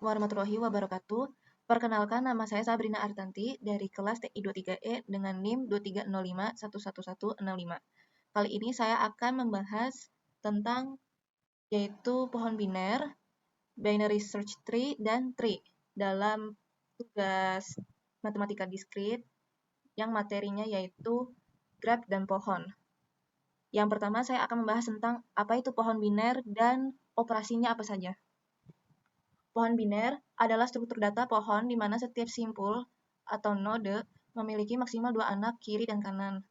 warahmatullahi wabarakatuh. Perkenalkan, nama saya Sabrina Artanti dari kelas TI 23E dengan NIM 230511165. Kali ini saya akan membahas tentang yaitu pohon biner, binary search tree, dan tree dalam tugas matematika diskrit yang materinya yaitu graf dan pohon. Yang pertama saya akan membahas tentang apa itu pohon biner dan operasinya apa saja. Pohon biner adalah struktur data pohon di mana setiap simpul atau node memiliki maksimal 2 anak kiri dan kanan.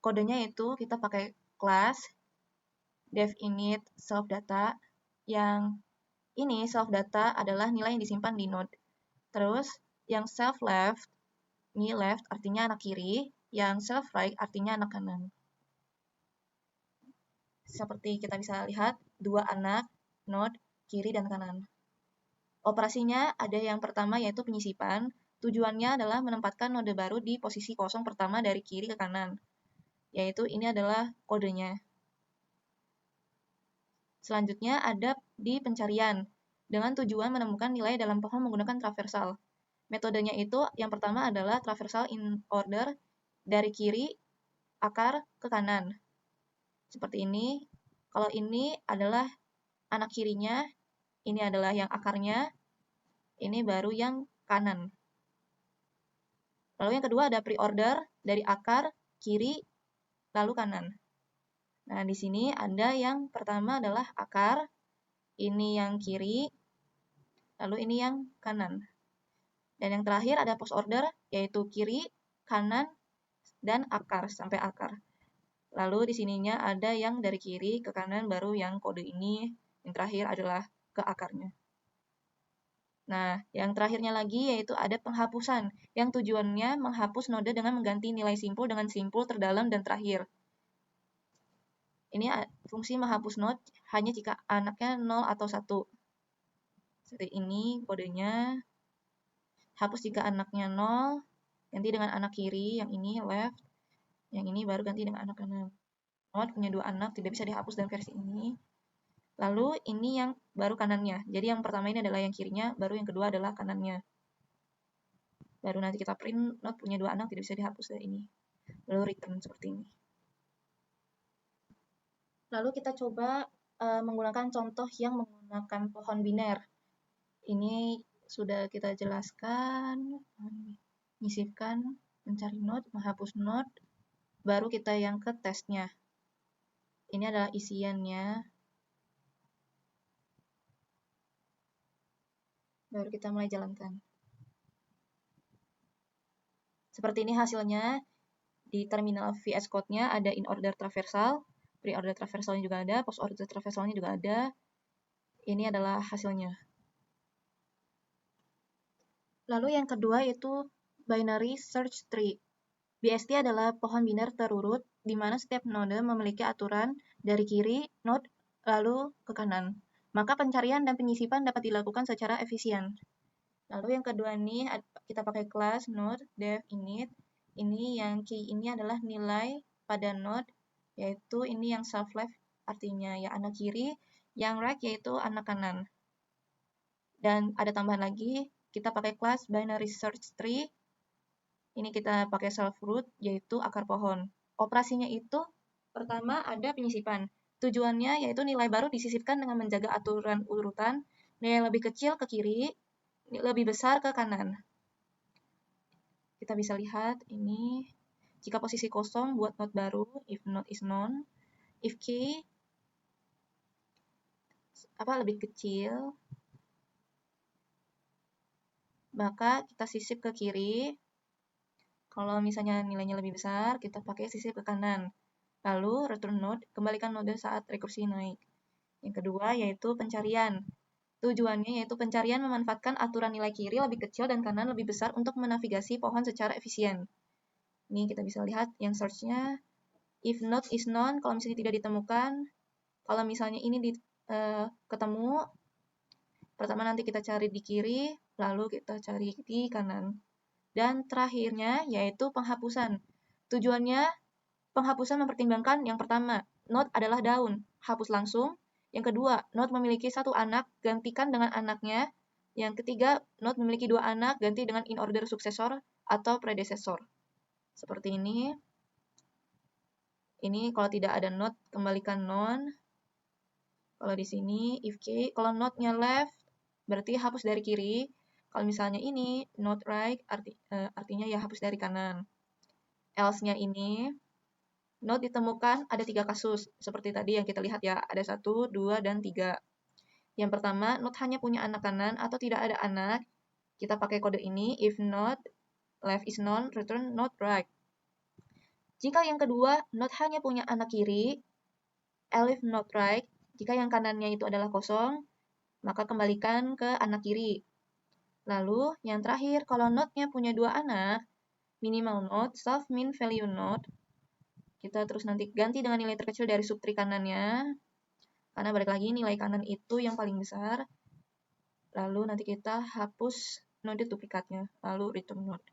Kodenya itu kita pakai class dev init self data, yang ini self data adalah nilai yang disimpan di node. Terus yang self left, ini left artinya anak kiri, yang self right artinya anak kanan. Seperti kita bisa lihat, 2 anak node kiri dan kanan. Operasinya ada yang pertama yaitu penyisipan. Tujuannya adalah menempatkan node baru di posisi kosong pertama dari kiri ke kanan. Yaitu ini adalah kodenya. Selanjutnya ada di pencarian. Dengan tujuan menemukan nilai dalam pohon menggunakan traversal. Metodenya itu yang pertama adalah traversal in order dari kiri akar ke kanan. Seperti ini. Kalau ini adalah anak kirinya, ini adalah yang akarnya, ini baru yang kanan. Lalu yang kedua ada pre-order dari akar, kiri, lalu kanan. Nah, di sini ada yang pertama adalah akar, ini yang kiri, lalu ini yang kanan. Dan yang terakhir ada post order, yaitu kiri, kanan, dan akar, sampai akar. Lalu di sininya ada yang dari kiri ke kanan, baru yang kode ini, yang terakhir adalah ke akarnya. Nah, yang terakhirnya lagi yaitu ada penghapusan, yang tujuannya menghapus node dengan mengganti nilai simpul dengan simpul terdalam dan terakhir. Ini fungsi menghapus node hanya jika anaknya 0 atau 1. Seperti ini kodenya. Hapus jika anaknya 0, ganti dengan anak kiri, yang ini left, yang ini baru ganti dengan anak kanan. Node punya 2 anak, tidak bisa dihapus dalam versi ini. Lalu ini yang baru kanannya. Jadi yang pertama ini adalah yang kirinya, baru yang kedua adalah kanannya. Baru nanti kita print node punya 2 anak, tidak bisa dihapus dari ini. Lalu return seperti ini. Lalu kita coba menggunakan contoh yang menggunakan pohon biner. Ini sudah kita jelaskan, menyisipkan, mencari node, menghapus node, baru kita yang ke tesnya. Ini adalah isiannya. Baru kita mulai jalankan. Seperti ini hasilnya. Di terminal VS Code-nya ada in order traversal, pre-order traversalnya juga ada, post order traversalnya juga ada. Ini adalah hasilnya. Lalu yang kedua yaitu binary search tree. BST adalah pohon biner terurut di mana setiap node memiliki aturan dari kiri node lalu ke kanan. Maka pencarian dan penyisipan dapat dilakukan secara efisien. Lalu yang kedua ini kita pakai kelas node dev init. Ini yang key ini adalah nilai pada node, yaitu ini yang self left artinya ya anak kiri, yang right yaitu anak kanan. Dan ada tambahan lagi, kita pakai kelas binary search tree. Ini kita pakai self root yaitu akar pohon. Operasinya itu pertama ada penyisipan. Tujuannya yaitu nilai baru disisipkan dengan menjaga aturan urutan, nilai lebih kecil ke kiri, lebih besar ke kanan. Kita bisa lihat ini, jika posisi kosong buat node baru, if node is known, if key lebih kecil, maka kita sisip ke kiri. Kalau misalnya nilainya lebih besar, kita pakai sisip ke kanan. Lalu return node, kembalikan node saat rekursi naik. Yang kedua yaitu pencarian. Tujuannya yaitu pencarian memanfaatkan aturan nilai kiri lebih kecil dan kanan lebih besar untuk menavigasi pohon secara efisien. Ini kita bisa lihat yang search-nya. If node is known, kalau misalnya tidak ditemukan. Kalau misalnya ini ketemu, pertama nanti kita cari di kiri, lalu kita cari di kanan. Dan terakhirnya yaitu penghapusan. Tujuannya penghapusan mempertimbangkan yang pertama, node adalah daun, hapus langsung. Yang kedua, node memiliki 1 anak, gantikan dengan anaknya. Yang ketiga, not memiliki dua anak, ganti dengan in order suksesor atau predecessor. Seperti ini. Ini kalau tidak ada not, kembalikan non. Kalau di sini, if key, kalau not-nya left, berarti hapus dari kiri. Kalau misalnya ini, not right, artinya ya hapus dari kanan. Else-nya ini, not ditemukan ada 3 kasus. Seperti tadi yang kita lihat ya, ada 1, 2, dan 3. Yang pertama, not hanya punya anak kanan atau tidak ada anak. Kita pakai kode ini, if not, left is none, return not right. Jika yang kedua, not hanya punya anak kiri, elif not right. Jika yang kanannya itu adalah kosong, maka kembalikan ke anak kiri. Lalu, yang terakhir, kalau not-nya punya 2 anak, minimal not, self min value not, kita terus nanti ganti dengan nilai terkecil dari subtree kanannya, karena balik lagi nilai kanan itu yang paling besar. Lalu nanti kita hapus node duplikatnya, lalu return node.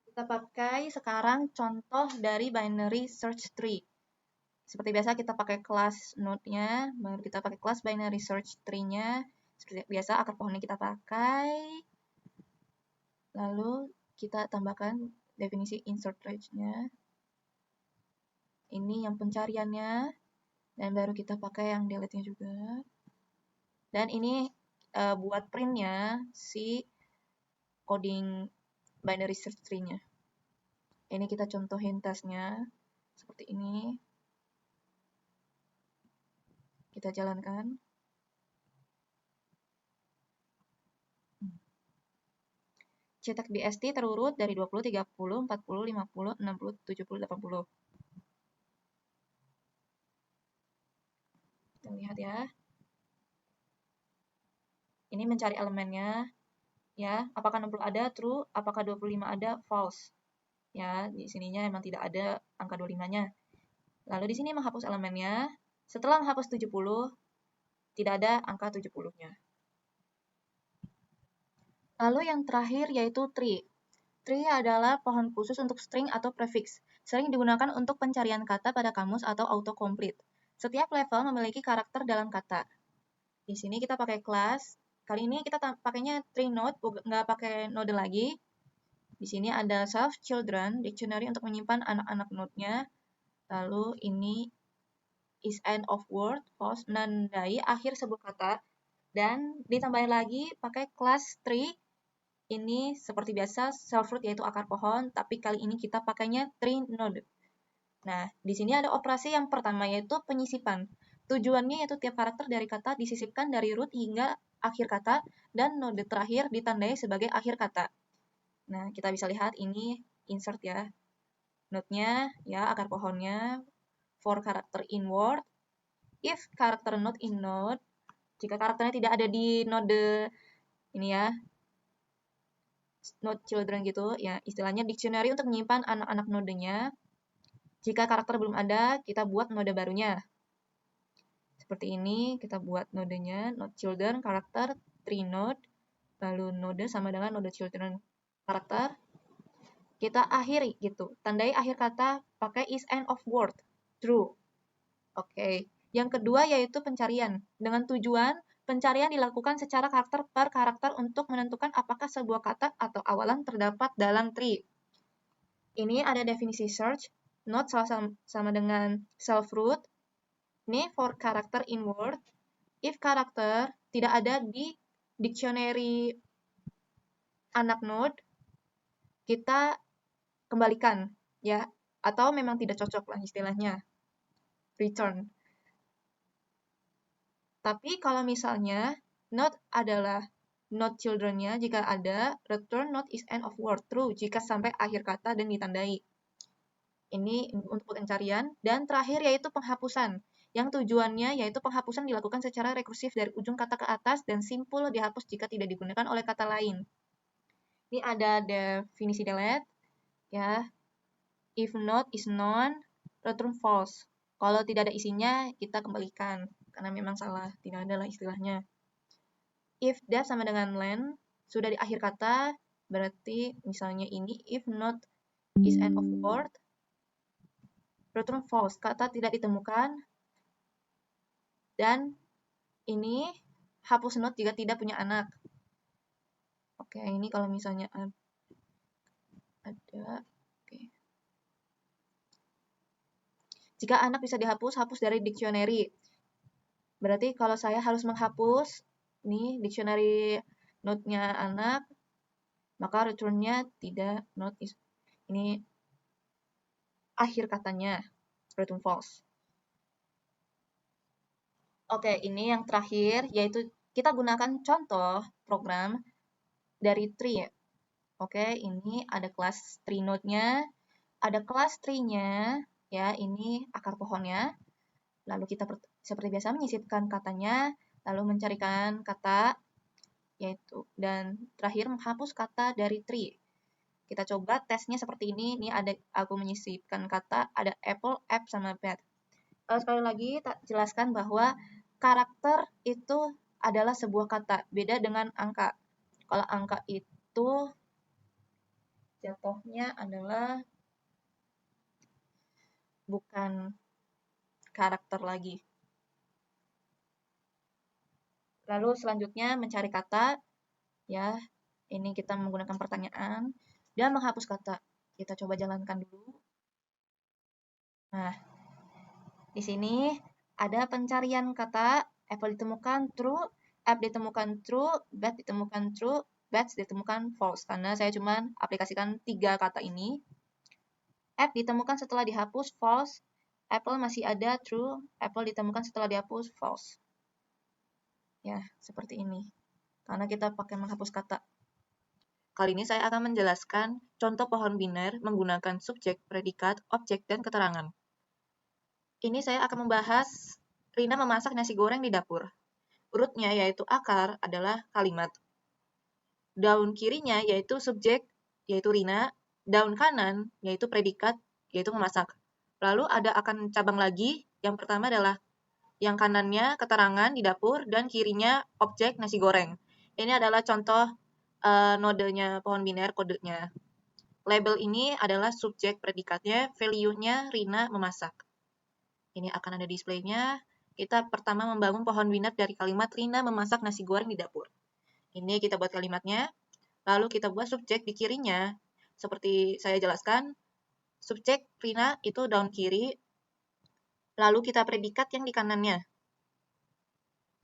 Kita pakai sekarang contoh dari binary search tree. Seperti biasa kita pakai kelas node-nya, baru kita pakai kelas binary search tree-nya. Seperti biasa akar pohonnya kita pakai. Lalu kita tambahkan definisi insert range-nya. Ini yang pencariannya. Dan baru kita pakai yang delete-nya juga. Dan ini buat print-nya si coding binary search tree-nya. Ini kita contohin tesnya. Seperti ini. Kita jalankan. Cetak BST terurut dari 20, 30, 40, 50, 60, 70, 80. Kita lihat ya. Ini mencari elemennya. Ya, apakah 60 ada true, apakah 25 ada false. Ya, di sininya memang tidak ada angka 25-nya. Lalu di sini menghapus elemennya. Setelah menghapus 70, tidak ada angka 70-nya. Lalu yang terakhir yaitu tree. Tree adalah pohon khusus untuk string atau prefix. Sering digunakan untuk pencarian kata pada kamus atau autocomplete. Setiap level memiliki karakter dalam kata. Di sini kita pakai kelas. Kali ini kita pakainya tree node, nggak pakai node lagi. Di sini ada self children, dictionary untuk menyimpan anak-anak node-nya. Lalu ini is end of word, false, menandai akhir sebuah kata. Dan ditambahin lagi pakai kelas tree. Ini seperti biasa self root yaitu akar pohon, tapi kali ini kita pakainya tree node. Nah, di sini ada operasi yang pertama yaitu penyisipan. Tujuannya yaitu tiap karakter dari kata disisipkan dari root hingga akhir kata dan node terakhir ditandai sebagai akhir kata. Nah, kita bisa lihat ini insert ya. Node-nya ya akar pohonnya for karakter in word. If karakter not in node, jika karakternya tidak ada di node ini ya, node children gitu, ya istilahnya dictionary untuk menyimpan anak-anak nodenya. Jika karakter belum ada, kita buat node barunya. Seperti ini, kita buat nodenya, node children, karakter, tree node, lalu node sama dengan node children karakter. Kita akhiri gitu, tandai akhir kata pakai is end of word, true. Oke. Yang kedua yaitu pencarian. Dengan tujuan, pencarian dilakukan secara karakter per karakter untuk menentukan apakah sebuah kata atau awalan terdapat dalam tree. Ini ada definisi search, not sama dengan self root. Ini for karakter in word. If karakter tidak ada di dictionary anak node, kita kembalikan ya, atau memang tidak cocok lah istilahnya. Return. Tapi kalau misalnya not adalah not children-nya, jika ada, return not is end of word, true, jika sampai akhir kata dan ditandai. Ini untuk pencarian. Dan terakhir yaitu penghapusan. Yang tujuannya yaitu penghapusan dilakukan secara rekursif dari ujung kata ke atas dan simpul dihapus jika tidak digunakan oleh kata lain. Ini ada definisi delete. Ya. If not is none, return false. Kalau tidak ada isinya, kita kembalikan. Karena memang salah, tidak ada lah istilahnya. If that sama dengan land, sudah di akhir kata, berarti misalnya ini, if not is end of word, return false, kata tidak ditemukan, dan ini hapus note jika tidak punya anak. Oke, ini kalau misalnya ada. Oke. Jika anak bisa dihapus, hapus dari dictionary. Berarti kalau saya harus menghapus nih dictionary note-nya anak, maka return-nya tidak not is. Ini akhir katanya, return false. Oke, ini yang terakhir, yaitu kita gunakan contoh program dari tree. Oke, ini ada kelas tree node-nya, ada kelas tree-nya, ya, ini akar pohonnya. Lalu kita seperti biasa menyisipkan katanya, lalu mencarikan kata, yaitu, dan terakhir menghapus kata dari tree. Kita coba tesnya seperti ini. Ini ada aku menyisipkan kata, ada apple, app, sama bed. Sekali lagi, tak jelaskan bahwa karakter itu adalah sebuah kata, beda dengan angka. Kalau angka itu jatuhnya adalah bukan karakter lagi. Lalu selanjutnya mencari kata, ya, ini kita menggunakan pertanyaan, dan menghapus kata. Kita coba jalankan dulu. Nah, di sini ada pencarian kata, apple ditemukan true, app ditemukan true, bed ditemukan true, beds ditemukan false. Karena saya cuma aplikasikan 3 kata ini. App ditemukan setelah dihapus false, apple masih ada true, apple ditemukan setelah dihapus false. Ya, seperti ini. Karena kita pakai menghapus kata. Kali ini saya akan menjelaskan contoh pohon biner menggunakan subjek, predikat, objek, dan keterangan. Ini saya akan membahas Rina memasak nasi goreng di dapur. Urutnya yaitu akar adalah kalimat. Daun kirinya yaitu subjek, yaitu Rina. Daun kanan yaitu predikat, yaitu memasak. Lalu ada akan cabang lagi. Yang pertama adalah yang kanannya keterangan di dapur dan kirinya objek nasi goreng. Ini adalah contoh nodenya pohon biner, kodenya. Label ini adalah subjek predikatnya, value-nya Rina memasak. Ini akan ada displaynya. Kita pertama membangun pohon biner dari kalimat Rina memasak nasi goreng di dapur. Ini kita buat kalimatnya. Lalu kita buat subjek di kirinya. Seperti saya jelaskan, subjek Rina itu daun kiri. Lalu kita predikat yang di kanannya.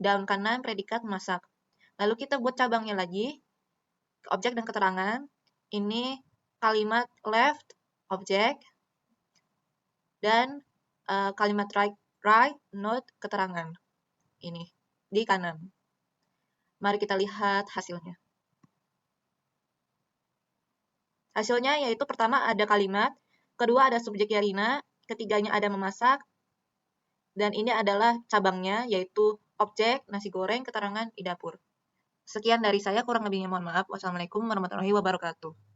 Daun kanan predikat memasak. Lalu kita buat cabangnya lagi. Objek dan keterangan. Ini kalimat left, objek. Dan kalimat right, note, keterangan. Ini, di kanan. Mari kita lihat hasilnya. Hasilnya yaitu pertama ada kalimat, kedua ada subjeknya Rina, ketiganya ada memasak, dan ini adalah cabangnya yaitu objek, nasi goreng, keterangan di dapur. Sekian dari saya, kurang lebihnya mohon maaf. Wassalamualaikum warahmatullahi wabarakatuh.